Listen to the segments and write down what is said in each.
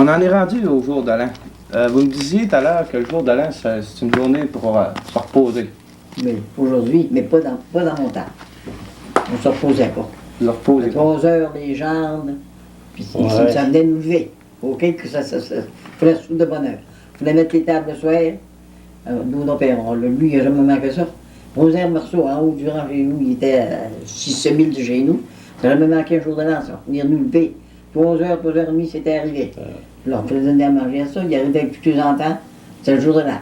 On en est rendu au jour de l'an. Vous me disiez tout à l'heure que le jour de l'an, c'est une journée pour se reposer. Mais aujourd'hui, mais pas dans mon temps. On se reposait pas. Vous reposez. 3 heures, les jambes, puis ça venait nous lever. OK, que ça fallait sous de bonne heure. Il fallait mettre les tables le soir. Nous, nos pères, lui, il n'a jamais manqué ça. Rosaire Marceau, en haut du rang chez nous, il était à 6 000 de chez nous. Ça n'a jamais manqué un jour de l'an, ça. Venir nous lever. 3h30, c'était arrivé. Là, on faisait donner à manger à ça. Il arrivait avec tous les enfants. C'était le jour de l'an.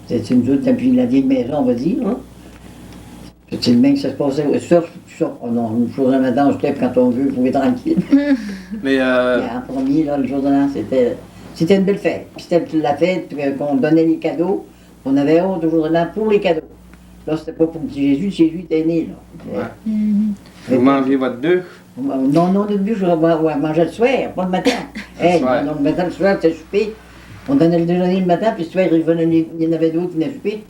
C'est une autre, depuis la vieille maison, on va dire. Hein? C'est le même que ça se passait. Ça, tout ça. Oh non, le jour de l'an, maintenant, je quand on veut, il faut être tranquille. Mais En premier, là, le jour de l'an, c'était une belle fête. Puis c'était la fête qu'on donnait les cadeaux. On avait honte au jour de l'an pour les cadeaux. Là, c'était pas pour petit Jésus. Jésus était né, là. Ouais. Vous mangez votre bûche? Non, le bûche, on mangeait le soir, pas le matin. Donc, le matin, le soir, c'était souper. On donnait le déjeuner le matin, puis le soir, il y en avait d'autres qui venaient souper.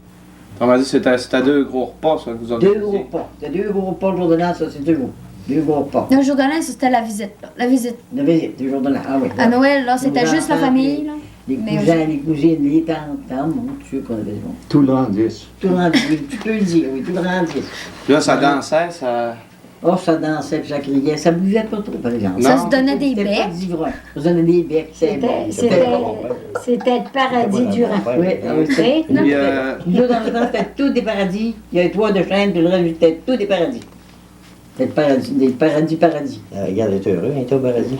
On m'a dit que c'était 2 gros repas, ça, que vous organisez. 2 gros repas. C'était 2 gros repas le jour de l'an, ça, c'est 2 jours. 2 gros repas. Le jour de l'an, c'était la visite, là. La visite. La visite, le jour de l'an, ah oui. À Noël, là, c'était juste la famille, là. Les cousins, les cousines, les tantes, mon Dieu, qu'on avait bon. Tout le rendis. Tout le rendis, tu peux le dire, oui, tout le rendis. Là, ça dansait, ça... Oh, ça dansait, puis ça criait. Ça buvait pas trop, par exemple. Ça se donnait des becs. Ça se donnait des becs, c'est bon. C'était le paradis du rang. Oui, Oui, non? Puis, nous, dans le temps, c'était tout des paradis. Il y avait 3 de chêne, puis le reste, c'était tout des paradis. C'était le paradis, des paradis. Regarde, t'es heureux, il était au paradis.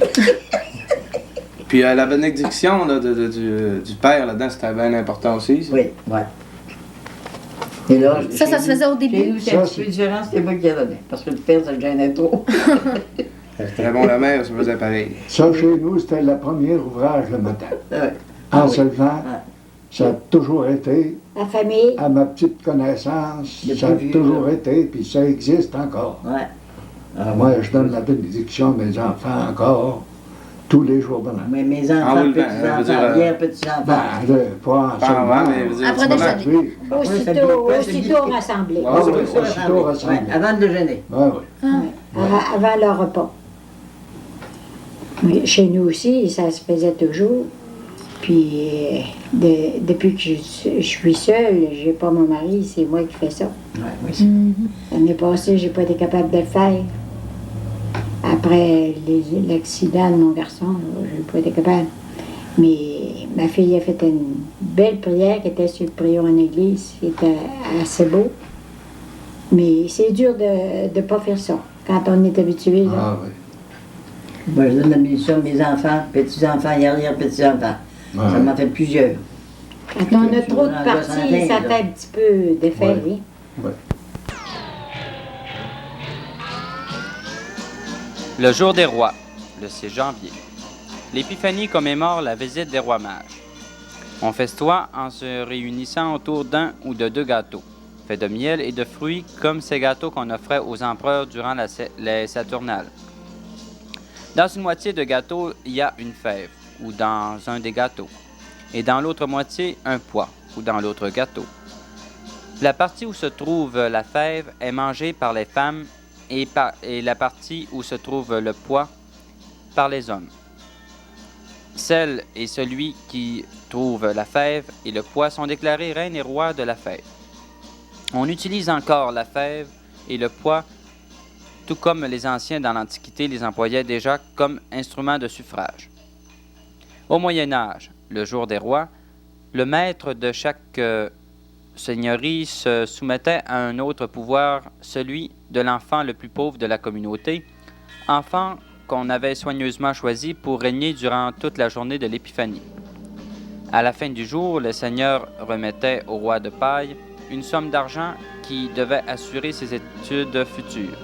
puis la bénédiction là, du père là-dedans, c'était bien important aussi. Ça. Oui, ouais. Et là, Ça se faisait au début. Chez nous, c'est un petit peu différent, c'était moi qui la donnais. Parce que le père, ça le gênait trop. Très bon, la mère, ça faisait pareil. Ça, chez nous, c'était le premier ouvrage le matin. Ouais. En oui. se levant, ça a toujours été, La famille. à ma petite connaissance, Depuis ça a vieux, toujours été, puis ça existe encore. Ouais. Moi, je donne la bénédiction à mes enfants encore, tous les jours de l'an. Mais mes Ah enfants, oui, petits-enfants, arrière-petits-enfants. Pas en Ah, seulement. ouais, mais vous Après dites, déjeuner. Oui. Aussitôt rassemblés. Ah oui, Aussitôt aussitôt rassemblés. Ouais, avant le déjeuner. Ouais, oui. Avant le repas. Oui, chez nous aussi, ça se faisait toujours. Puis, depuis que je suis seule, j'ai pas mon mari, c'est moi qui fais ça. Ouais, oui, L'année passée, j'ai pas été capable de le faire. Après l'accident de mon garçon, j'ai pas été capable. Mais ma fille a fait une belle prière qui était sur le prion en église. C'était assez beau. Mais c'est dur de ne pas faire ça quand on est habitué. Là. Ah oui. Moi, je donne la bénédiction à mes enfants, petits-enfants et arrière-petits-enfants. Ouais. Ça m'en fait plusieurs. Quand on a trop de parties, ça fait un petit peu d'effet, Ouais. oui. Ouais. Le jour des rois, le 6 janvier. L'épiphanie commémore la visite des rois mages. On festoie en se réunissant autour d'un ou de 2 gâteaux, faits de miel et de fruits comme ces gâteaux qu'on offrait aux empereurs durant les Saturnales. Dans une moitié de gâteau, il y a une fève, ou dans un des gâteaux, et dans l'autre moitié, un pois, ou dans l'autre gâteau. La partie où se trouve la fève est mangée par les femmes et la partie où se trouve le pois par les hommes. Celle et celui qui trouve la fève et le pois sont déclarés reines et rois de la fève. On utilise encore la fève et le pois, tout comme les anciens dans l'Antiquité les employaient déjà comme instruments de suffrage. Au Moyen Âge, le jour des rois, le maître de chaque seigneurie se soumettait à un autre pouvoir, celui de l'enfant le plus pauvre de la communauté, enfant qu'on avait soigneusement choisi pour régner durant toute la journée de l'Épiphanie. À la fin du jour, le seigneur remettait au roi de paille une somme d'argent qui devait assurer ses études futures.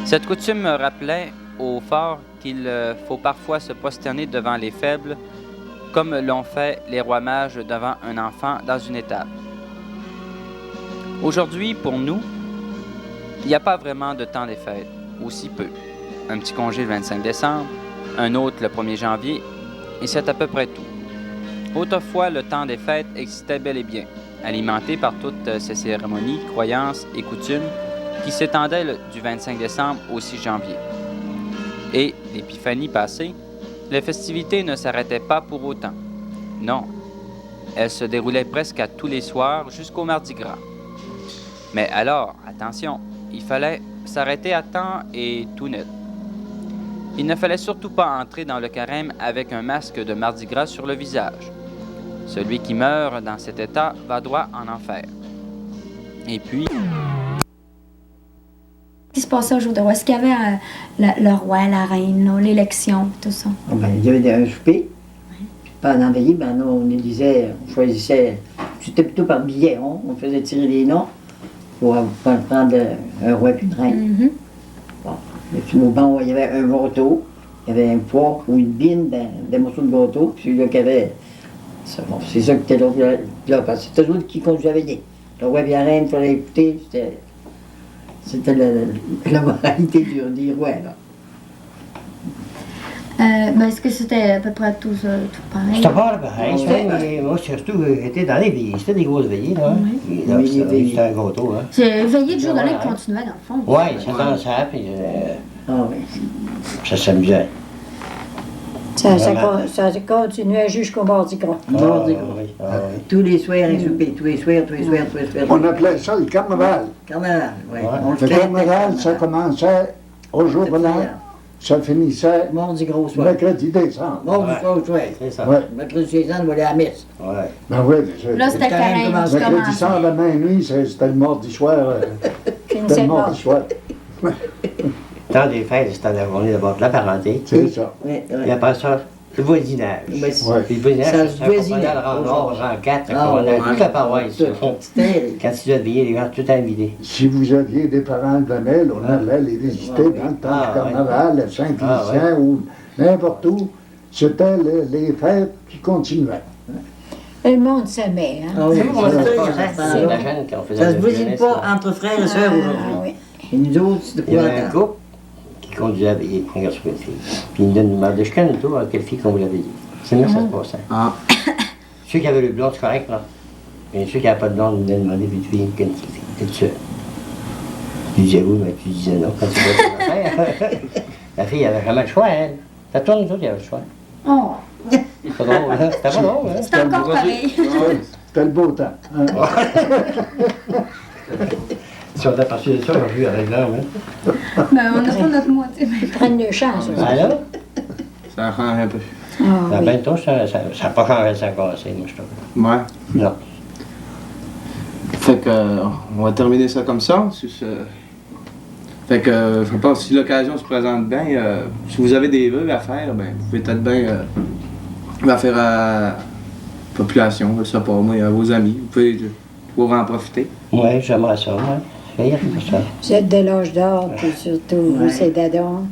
Cette coutume me rappelait au fort qu'il faut parfois se prosterner devant les faibles, comme l'ont fait les rois mages devant un enfant dans une étable. Aujourd'hui, pour nous, il n'y a pas vraiment de temps des fêtes, ou si peu. Un petit congé le 25 décembre, un autre le 1er janvier, et c'est à peu près tout. Autrefois, le temps des fêtes existait bel et bien, alimenté par toutes ces cérémonies, croyances et coutumes qui s'étendaient du 25 décembre au 6 janvier. Et, l'épiphanie passée, Les festivités ne s'arrêtaient pas pour autant. Non, elles se déroulaient presque à tous les soirs jusqu'au Mardi Gras. Mais alors, attention, il fallait s'arrêter à temps et tout net. Il ne fallait surtout pas entrer dans le carême avec un masque de Mardi Gras sur le visage. Celui qui meurt dans cet état va droit en enfer. Et puis... Qu'est-ce qui se passait au jour de roi? Est-ce qu'il y avait le roi, la reine, là, l'élection, tout ça? Oh, ben, il y avait un souper. Puis pendant veillée, ben, nous, on disait, on choisissait, c'était plutôt par billet, hein, on faisait tirer les noms pour prendre un roi et une reine. Mhm. Bon. Et puis au banc, il y avait un gâteau, il y avait un poids ou une bine des morceaux de gâteau, puis celui-là qui avait. Bon, c'est ça qui était là. C'était eux qui conduisaient la veillée. Le roi et la reine, il fallait écouter, c'était la moralité des rois, là. Ben, est-ce que c'était à peu près tout pareil? C'était pas pareil, mais moi, surtout, j'étais dans les veillées. C'était des grosses veillées, là. Oui. Et là, Oui, les c'était veillées. un gâteau, hein. C'est veillé de jour de l'année Ouais. continuait dans le fond. Oui, ça dansait, puis Ah oui. ça s'amusait. Ça continuait jusqu'au Mardi Gras. Mardi Gras. Oui, oui. Tous les soirs, un souper, tous les soirs. On appelait ça le carnaval. Carnaval, oui. Ouais. On Le fêtait carnaval, ça commençait au jour de l'an, ça finissait Mardi Gras au soir. mercredi décembre. Mardi Ouais. Gras au soir. C'est ça. Ouais. Mercredi décembre, on allait à la messe. Ouais. Ben oui, Là, c'était Le carême carême qui commence. mercredi commençait. soir, la même nuit, c'était le mardi soir. C'était Finissait le le mardi soir. Temps des fêtes, c'était la journée d'abord de la parenté. C'est ça. Oui, Puis oui. après ça, le voisinage. Ben, c'est- Ouais. Puis le voisinage, Ça se c'est qu'on voisinait. prenait le rang nord, le rang 4, Ah, on avait ouais. toute la paroisse. C'était. Quand tu devais veiller, les gens tout invités. Si vous aviez des parents de Vanel, on allait les visiter Ouais. dans le temps Ah, du carnaval, à Saint-Lucien ou n'importe où. C'était les fêtes qui continuaient. Le monde s'aimait, hein? Ah oui, C'est moi, ça, c'est ça, la jeune quand on faisait ça se le voisine jeunesse, pas là. entre frères et sœurs Ah, aujourd'hui. oui. Et nous autres, c'était Il y pas avait un attendre. couple qui conduisait à veiller, un garçon et une fille. Puis il me donne une demande de je connais tout à quelle fille qu'on voulait veiller. C'est là que ça se passait. Ah. Ceux qui avaient le blond, c'est correct, là. Mais ceux qui n'avaient pas de blond, ils me donnaient demander puis tu viens quelle fille. T'es seul. Je disais oui, mais tu disais non quand tu vois l'affaire. La fille avait vraiment le choix, elle. Ça tourne, nous autres, il y avait le choix. Oh, C'est pas drôle, hein? C'était pas drôle, hein? c'est encore pareil. C'était le beau temps. Hein? Si on était parti de ça, on a vu avec l'heure, hein? Ben, on n'a pas notre moitié. Ils prennent de chance. aussi. Alors, Ça rend un peu. Ah, la oui. bento, ça n'a pas changé ça encore assez, moi, je trouve. Ouais. Non. Fait que, on va terminer ça comme ça. Fait que, je pense, si l'occasion se présente bien, si vous avez des vœux à faire, ben, vous pouvez peut-être bien la faire à la population, je sais pas, moi, à vos amis. Vous pouvez pouvoir en profiter. Oui, j'aimerais ça, moi. Je vais y aller pour ça. Vous êtes de l'âge d'or, puis surtout, vous, Ouais. c'est d'adon.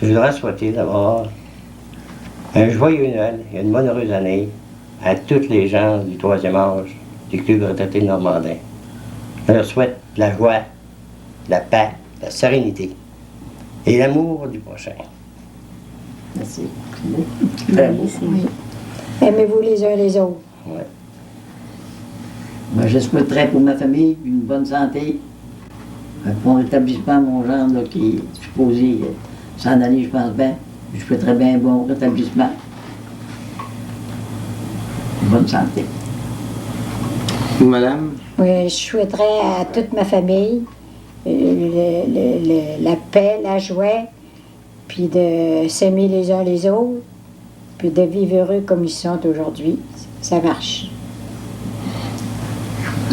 Je voudrais souhaiter d'abord un joyeux Noël et une bonne heureuse année à tous les gens du troisième âge du Club retraité de Normandin. Je leur souhaite la joie, la paix, la sérénité et l'amour du prochain. Merci. Très beau. Oui. Aimez-vous les uns les autres. Ouais. Ben, je souhaiterais pour ma famille une bonne santé, un bon rétablissement à mon gendre là, qui est supposé s'en aller, je pense bien. Je souhaiterais bien un bon rétablissement. Une bonne santé. Vous, madame? Oui, je souhaiterais à toute ma famille la paix, la joie, puis de s'aimer les uns les autres, puis de vivre heureux comme ils sont aujourd'hui. Ça marche.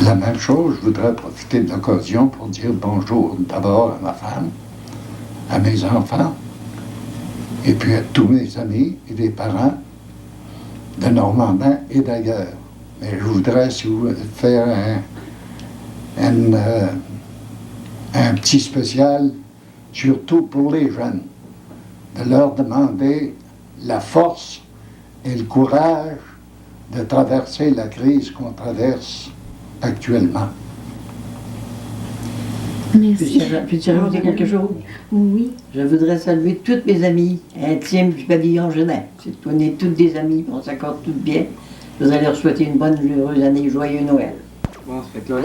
La même chose, je voudrais profiter de l'occasion pour dire bonjour d'abord à ma femme, à mes enfants, et puis à tous mes amis et les parents de Normandin et d'ailleurs. Mais je voudrais, si vous faire un petit spécial, surtout pour les jeunes, de leur demander la force et le courage de traverser la crise qu'on traverse actuellement. Merci. Puis-tu rajouter quelque chose? Oui. Je voudrais saluer toutes mes amies intimes du pavillon Genet. On est toutes des amies, on s'accorde toutes bien. Je voudrais leur souhaiter une bonne, heureuse année, joyeux Noël. Bon, ça fait que là.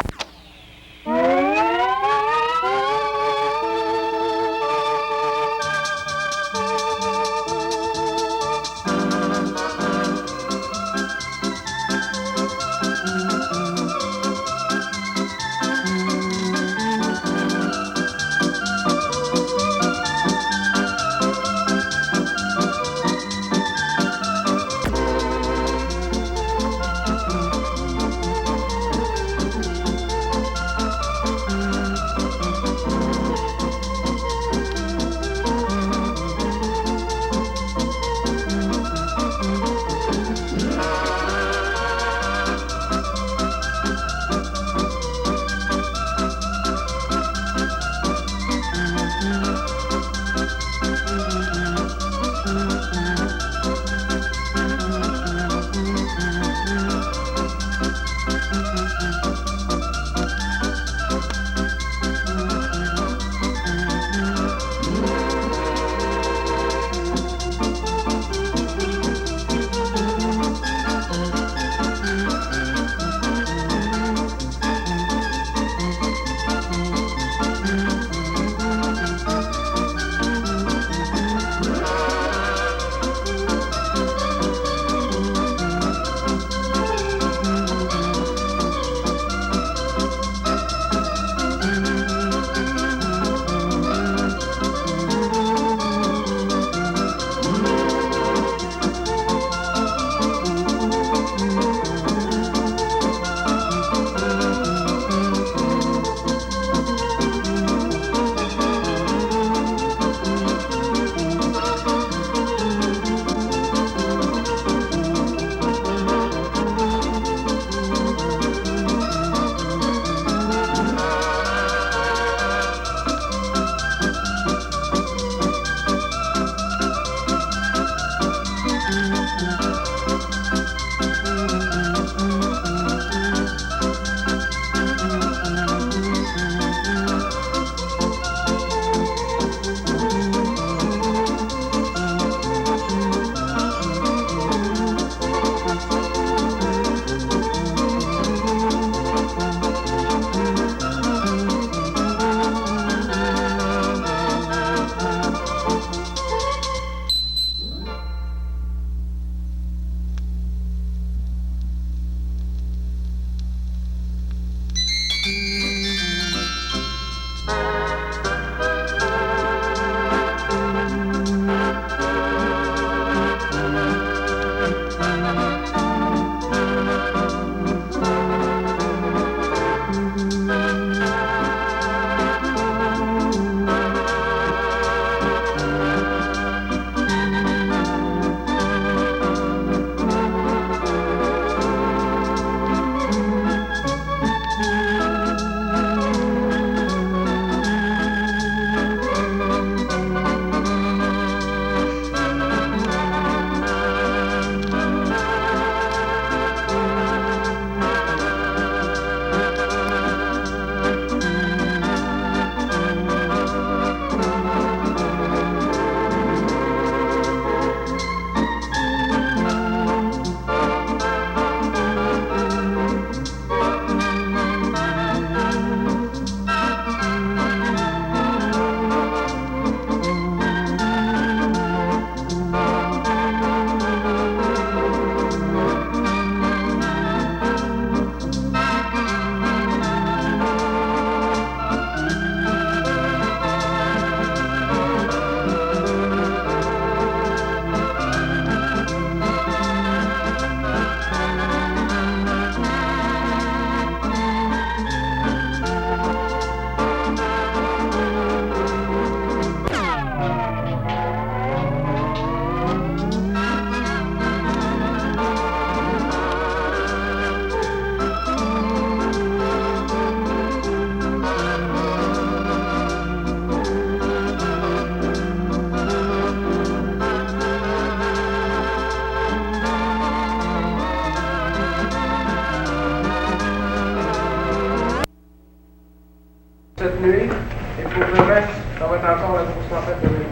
cette nuit, et pour demain, ça va être encore la grosse tempête de nuit.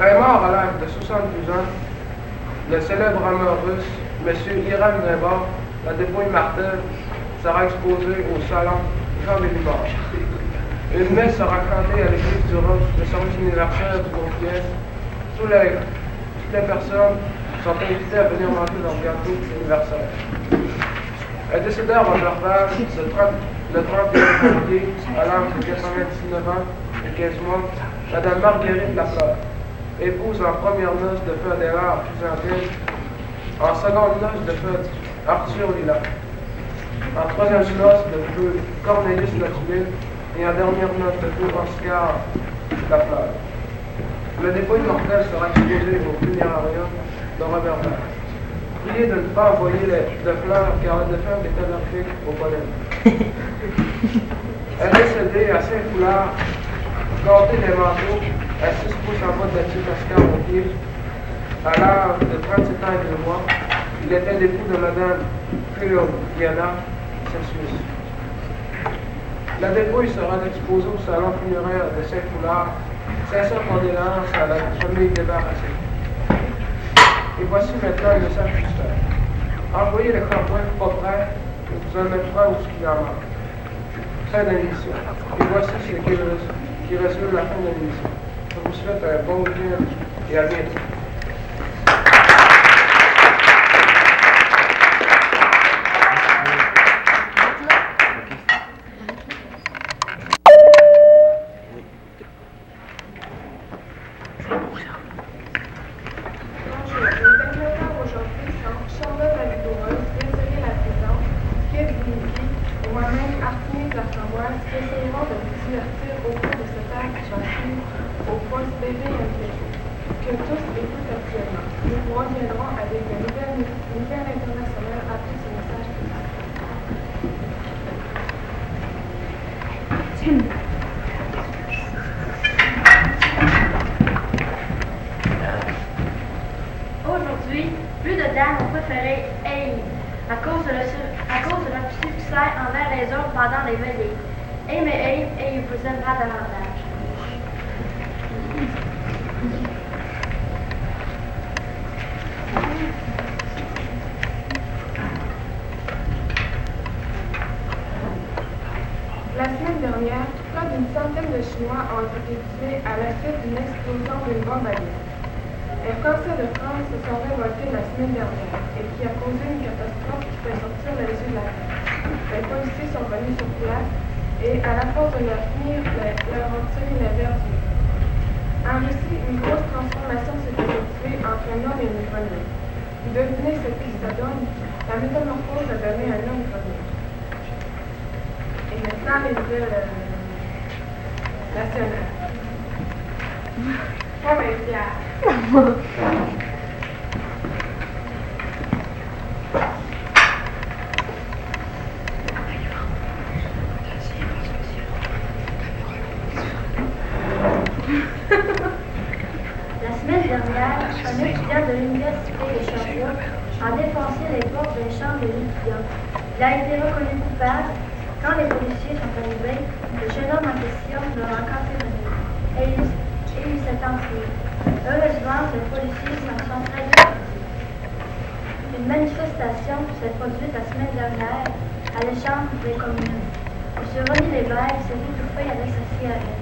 Est mort à l'âge de 72 ans, le célèbre rameur russe, M. Iran Grimbaud, la dépouille Martel, sera exposée au salon Jean Bélimard. Une messe sera chantée à l'église du Rose, le service universel du groupe pièce. Toutes les personnes sont invitées à venir manger leur gâteau universel. Elle décédait en Norvège le 31 janvier, à l'âge de 99 ans et 15 mois, Madame Marguerite Lafleur, épouse en première noce de feu Adélard Chrysanthème, en seconde noce de feu Arthur Lila, en troisième noce de feu Cornelis Latulin et en dernière noce de feu Oscar Lafleur. Le dépouille mortel sera exposé au funérarium de Robert Bach. Priez de ne pas envoyer de fleurs car la défunte est allergique au pollen. Elle est décédée à Saint-Foulard, gâtée des manteaux, à 6 pouces en bas de la petite Oscar au pied, à l'âge de 37 ans et 2 mois. Il était l'époux de Madame Diana, sa Suisse. La dépouille sera exposée au salon funéraire de Saint-Foulard, sincère condoléances à la famille débarrassée. Et voici maintenant le message du Seigneur. Envoyez le campagne pas prêt, et vous en mettrez où ce qu'il en manque. Fin de l'émission. Et voici ce qui résume la fin de l'émission. Je vous souhaite un bon week-end et à bientôt. Aujourd'hui, plus de dames ont préféré Aïe à cause de leur succès envers les autres pendant les veillées. Mais Aïe vous aimera davantage. La semaine dernière, près d'une centaine de Chinois ont été tués à la suite d'une explosion d'une bombe à gaz. Les Français de France se sont révoltés la semaine dernière et qui a causé une catastrophe qui fait sortir les yeux de la tête. Les policiers sont venus sur place et, à la force de leur tenir, leur ont tiré les verres du nez. En Russie, une grosse transformation s'est effectuée entre un homme et une grenouille. Vous devinez ce qui se donne? La métamorphose a donné un homme grenouille. Et maintenant, les nouvelles nationales. Oh, ben, Pierre. La semaine dernière, un étudiant de l'Université de Sherbrooke a défoncé les portes d'un chambre de l'étudiant. Il a été reconnu coupable. Quand les policiers sont arrivés, le jeune homme en question leur a cassé le nez et il s'est enfui. Heureusement, les policiers s'en sont très bien sortis. Une manifestation s'est produite la semaine dernière à l'échange des communes. M. René Lévesque s'est étouffé avec sa cigarette.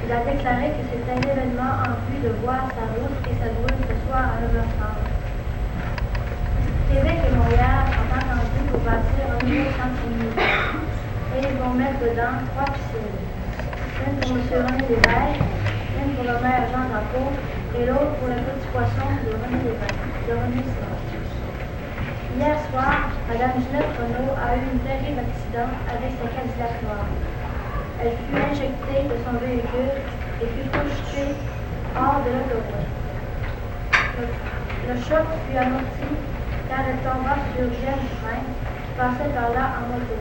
Il a déclaré que c'était un événement en vue de voir sa route et sa brûle ce soir à 9h30. Québec et Montréal sont entendus pour bâtir un nouveau centre communautaire. Et ils vont mettre dedans 3 piscines. Une pour M. René Lévesque, une pour le maire Jean Drapeau et l'autre pour le petit poisson de René Lévesque, de René Simon. Hier soir, Mme Ginette Renault a eu un terrible accident avec sa Cadillac noire. Elle fut injectée de son véhicule et fut projetée hors de l'autoroute. Le choc fut amorti car elle tomba sur Jeanne Dufresne qui passait par là en moto.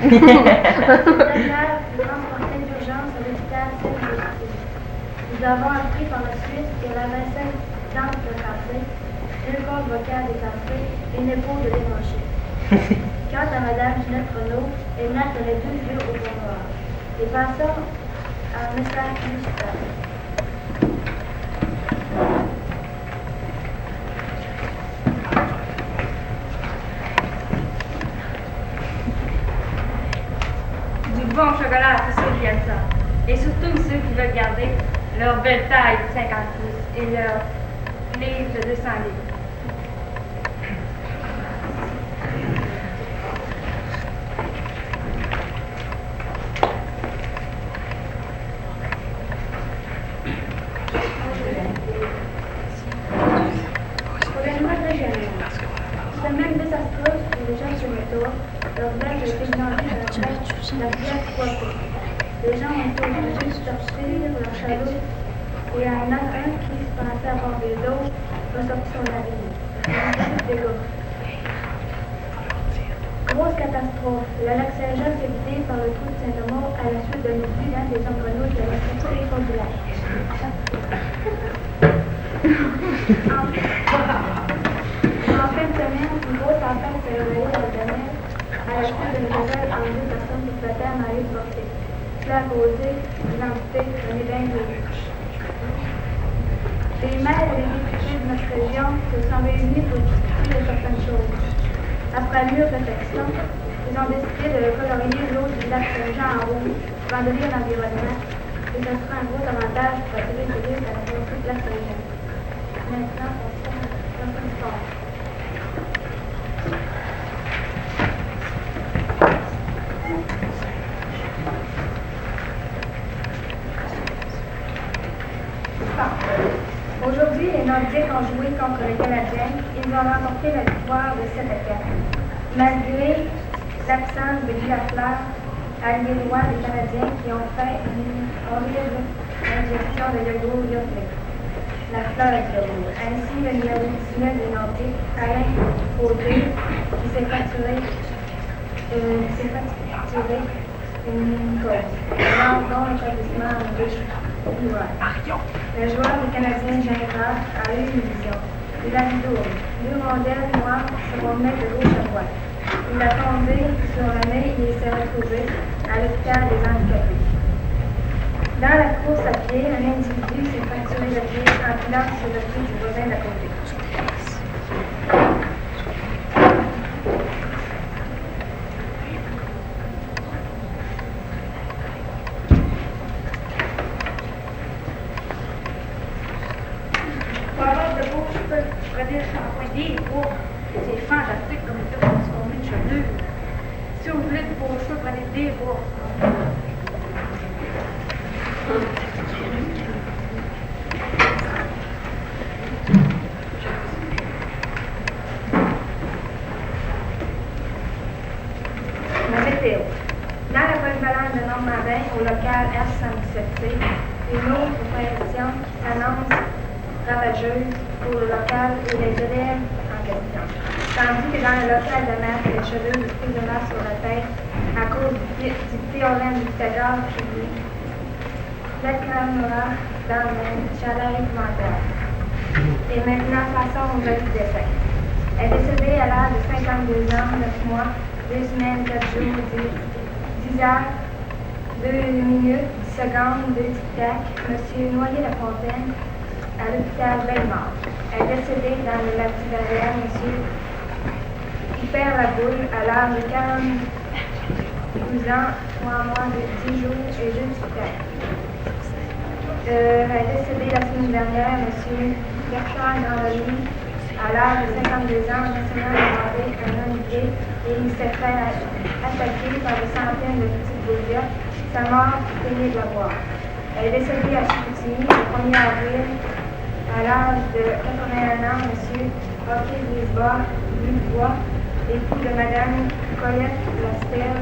Cette dernière fut transportée d'urgence à l'hôpital Sainte-Justine. Nous avons appris par la suite qu'elle avait 5 dents de cassées, 2 cordes vocales décassées et une épaule de débranchée. Quant à Madame Ginette Renaud, elle n'a que les 2 yeux au fond noir. Et passons à un message musical. Du bon chocolat à tous ceux qui aiment ça. Et surtout ceux qui veulent garder leur belle taille de 50 pouces et leur livre de 200 livres. Pour les lois régionales, semaine désastreuse pour les gens sur le toit, leur verge a été mélangée à la bière poissée. Les gens ont été obligés de sortir leur chaloupe et il y en a un qui se pensait avoir des autres va sortir son navire. Des gars. Grosse catastrophe. Le lac Saint-Jean s'est vidé par le trou de Saint-Amour à la suite d'un oubli des hommes grenouilles de la structure des fonds du lac. En fin de semaine, une grosse tempête s'est réveillée à Albanais à la suite d'une nouvelle en 2 personnes qui se battaient à Marie Porté. Cela a causé l'identité d'un éveil de ruche. Les maires et les députés de notre région se sont réunis pour discuter de certaines choses. Après mûre réflexion, ils ont décidé de colorier l'eau du lac Saint-Jean en rouge, vandeler l'environnement, et ce sera un gros avantage pour attirer les touristes à la sortie du lac Saint-Jean. Maintenant, on se passe à sport. Aujourd'hui, les Nordiques ont joué contre les Canadiens. Ils ont remporté la victoire de 7-4. Malgré l'absence de Guy Lafleur, allié droit des Canadiens qui ont fait une horrible ingestion de yogourt Yoplait. Lafleur est yogourt. Ainsi, le numéro 19 des Nordiques, Alain Côté, qui s'est facturé une cause. Alors, bon établissement en riche. Le joueur des Canadiens Gingras a eu une vision. Il a vu double. 2 rondelles noires se promenaient de gauche à droite. Il a tombé sur le nez et il s'est retrouvé à l'hôpital des handicapés. Dans la course à pied, un individu s'est fracturé le pied en pilant sur le pied du voisin d'à côté. C'est fantastique comme ça, parce qu'on met de cheveux. Si vous voulez de beaux cheveux, prenez des bois. La météo. Dans la polyvalente de Normandin, au local R117C, une autre pression s'annonce ravageuse pour le local et les élèves en question. Tandis que dans le local de maths, les cheveux de plus de masse sur la tête à cause du théorème du Pythagore publié. La caméra dans le chaleur élémentaire. Et maintenant, passons au joli dessin. Elle est décédée à l'âge de 52 ans, 9 mois, 2 semaines, 4 jours, 10 heures, 2 minutes, 10 secondes, 2 tic-tac, M. Noyer-Lafontaine, à l'hôpital Bellemare. Elle est décédée dans le Lac-du-Valais, M. qui perd la boule à l'âge de 42 ans, 3 mois, 10 jours et 2 tic-tac. Elle est décédée la semaine dernière, M. Bertrand Grandoli, à l'âge de 52 ans, national demandé un olivier et il s'est fait attaquer par des centaines de petites boules. Sa mort fut pénible à voir. Elle est décédée à Chicoutimi le 1er avril, à l'âge de 81 ans, M. Rocky Lisbois, époux de Mme Colette Lastel.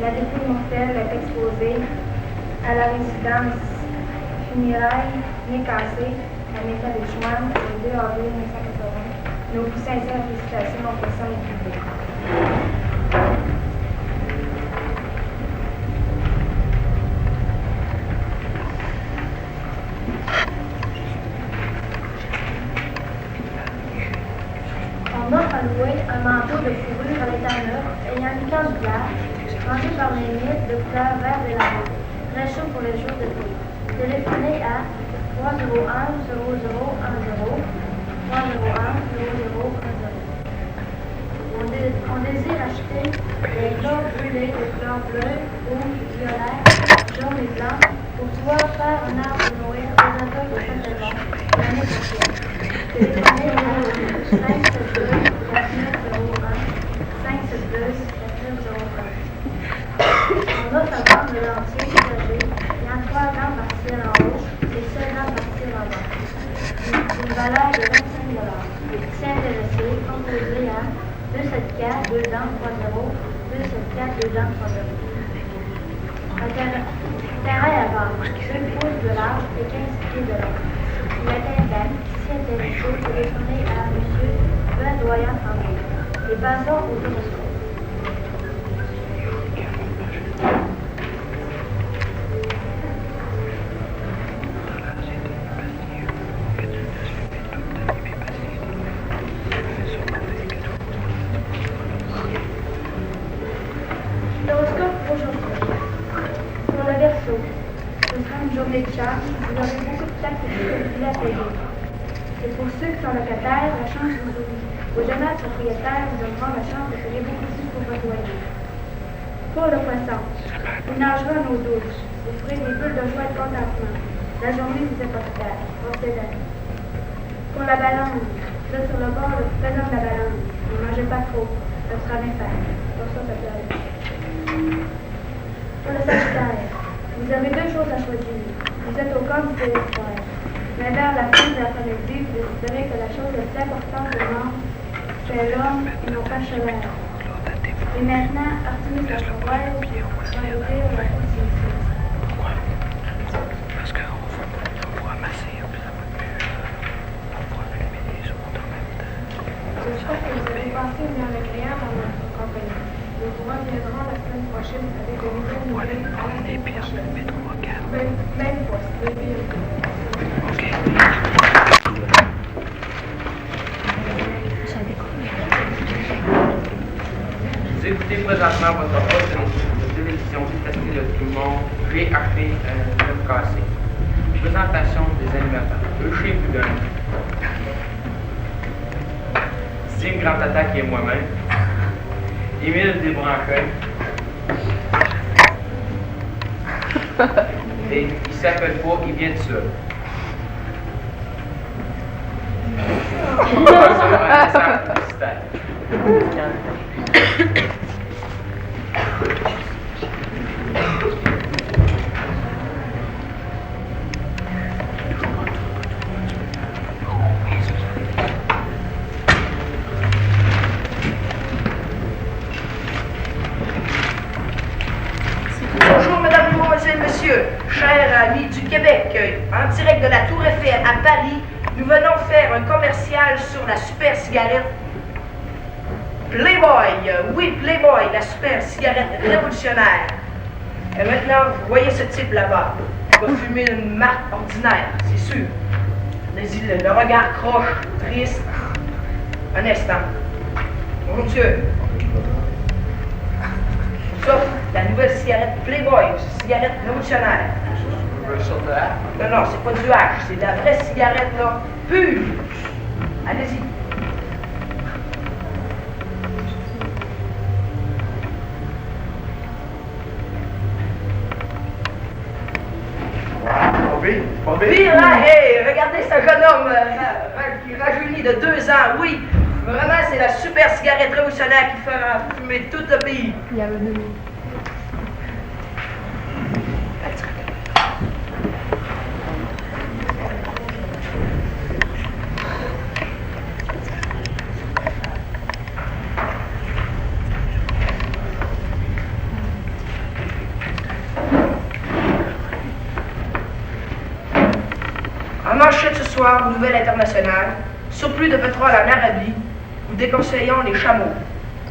La dépouille mortelle est exposée à la résidence funéraire Nécassé, à Métal-des-Chouans, le 2 avril 1980. Nos plus sincères félicitations aux personnes publiques. On offre à louer un manteau de fourrure plage, rangé par les mythes de couleur vert et lavande, très chaud pour les jours de pluie. Téléphonez à 301 0010, 301 0010. On désire acheter des corps brûlés de couleur bleue, rouge, violet, jaune et blanc pour pouvoir faire un arbre de Noël aux auteurs de Châtellon l'année prochaine. Téléphonez au 572 4901 572 4901. On offre à vendre de l'entier usagé, ayant 3 grands partiels en haut et 7 grands partiels en bas. Une valeur de 25 $. Si intéressé, composez à 274 2 dents 30 274 2 dents 30. Terrain à vendre, 2 pouces de large et 15 pieds de long. Il est intact. Si intéressé, téléphonez à M. Ben Doyen-Tremblay. Et passons au horoscope. journée de charge, vous aurez beaucoup de taxes et de difficultés à payer. Et pour ceux qui sont locataires, la chance vous ouvre. Vos jeunes propriétaires vous donneront la chance de payer beaucoup plus pour votre loyer. Pour le poisson, il nagera en eau douce. Vous ferez des bulles de joie et de contentement. La journée vous est prospère. Procédez. Pour la balance, vous êtes sur le bord du pesant de la balance. Ne mangez pas trop. Ça sera bien fait. Pour ça peut aller. Pour le Sagittaire, vous avez deux choses à choisir. Vous êtes au camp du désespoir. Mais vers la fin de l'après-midi, vous déciderez que la chose la plus importante au monde, c'est l'homme et non pas cheval. Et maintenant, Artemis la Sauvage va vous dire la continuité. Pourquoi? Parce qu'on va masser, puis ça va être mieux. On va allumer les autres en même temps. Je souhaite que vous avez passé une heure agréable dans notre compagnie. Nous vous reviendrons la semaine prochaine avec de nouvelles nouvelles à la semaine prochaine. Même poste, de ville. OK. Vous écoutez présentement votre poste de télévision Festival de tout le monde, GAP 9KC. Présentation des animateurs. Eucher Bougon, Steve Grand-Tata qui est moi-même, Émile Desbranqueuil, et il s'appelle pas, il vient de ça. Bonjour, mesdames, mesdemoiselles et messieurs, chers amis du Québec, en direct de la Tour Eiffel à Paris, nous venons faire un commercial sur la super cigarette Playboy. Oui, Playboy, la super cigarette révolutionnaire. Et maintenant, vous voyez ce type là-bas. Il va fumer une marque ordinaire, c'est sûr. Le regard croche, triste. Un instant. Bonjour, monsieur. Ça, la nouvelle cigarette Playboy, cigarette révolutionnaire. Non, non, c'est pas du hache, c'est de la vraie cigarette, là, pure. Allez-y. Pire, là, hey, regardez ce jeune homme qui rajeunit de 2 ans, oui. Vraiment, c'est la super cigarette révolutionnaire qui fera fumer tout le pays. Il y avait 2 minutes. En manchette ce soir, nouvelle internationale, surplus de pétrole en Arabie, nous déconseillons les chameaux.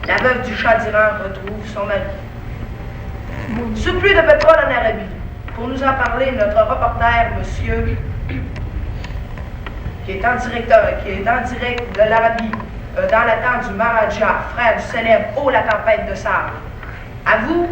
La veuve du Shah d'Iran retrouve son mari. Surplus de pétrole en Arabie. Pour nous en parler, notre reporter, monsieur, qui est en direct de l'Arabie, dans la tente du Maharaja, frère du célèbre Oh la tempête de sable. À vous.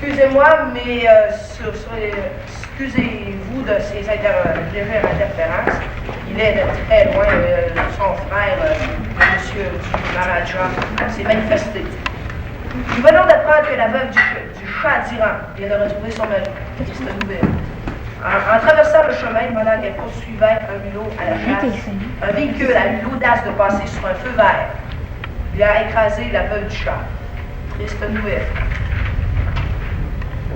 Excusez-moi, mais excusez-vous de ces légères interférences. Il est de très loin, son frère, M. Maharaja, s'est manifesté. Nous venons d'apprendre que la veuve du Shah d'Iran vient de retrouver son mari. C'est nouvelle. En traversant le chemin, pendant qu'elle poursuivait un mulot à la chasse, un véhicule a eu l'audace de passer sur un feu vert. Il a écrasé la veuve du Shah. Triste nouvelle.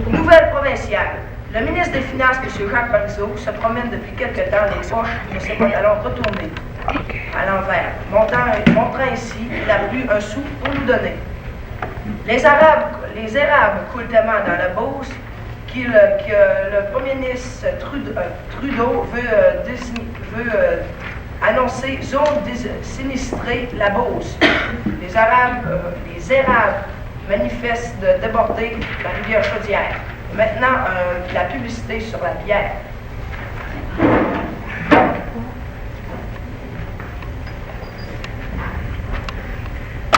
Nouvelle provinciale. Le ministre des Finances, M. Jacques Parizeau, se promène depuis quelque temps les poches de ses pantalons retournés à l'envers, montrant ainsi qu'il n'a plus un sou pour nous donner. Les érables coulent tellement dans la Beauce que le premier ministre Trudeau veut annoncer zone sinistrée la Beauce. Les érables manifestent de déborder la rivière Chaudière. Maintenant, la publicité sur la bière.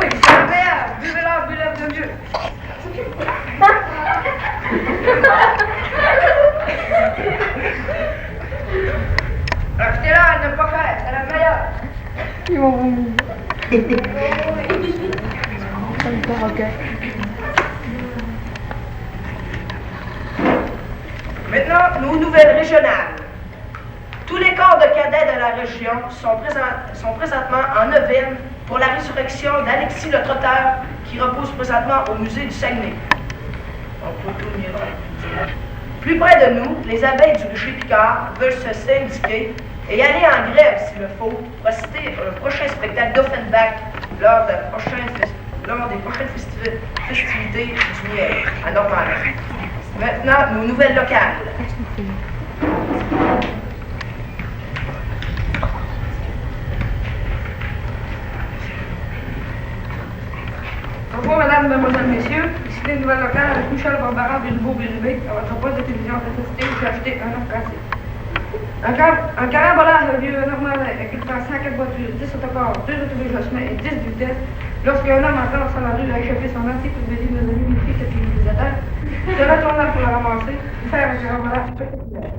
Oui, c'est la bière! Buvez-la, buvez-la de mieux! Achetez-la, elle n'est pas chère, c'est la meilleure! Ils vont vomir. Maintenant, nos nouvelles régionales. Tous les corps de cadets de la région sont présentement en neuvaine pour la résurrection d'Alexis le Trotteur qui repose présentement au musée du Saguenay. Plus près de nous, les abeilles du rucher Picard veulent se syndiquer et aller en grève s'il le faut pour assister au prochain spectacle d'Offenbach lors des prochaines festivités du miel à Normandie. Maintenant, nos nouvelles locales. Bonjour, mesdames, mesdemoiselles, messieurs. Ici les nouvelles locales avec Michel Barbara du Nouveau-Bérubé. À votre poste de télévision de nécessité, j'ai acheté un œuf cassé. Un carambolage de vieux normandais équipant 104 voitures, 10 autocars, 2 autobus de chemin et 10 de vitesse. Lorsqu'un homme en traversant la rue a échappé son anti-privilège de l'humidité qui l'utilisateur, se retourna pour le ramasser, faire un carambolage spectaculaire.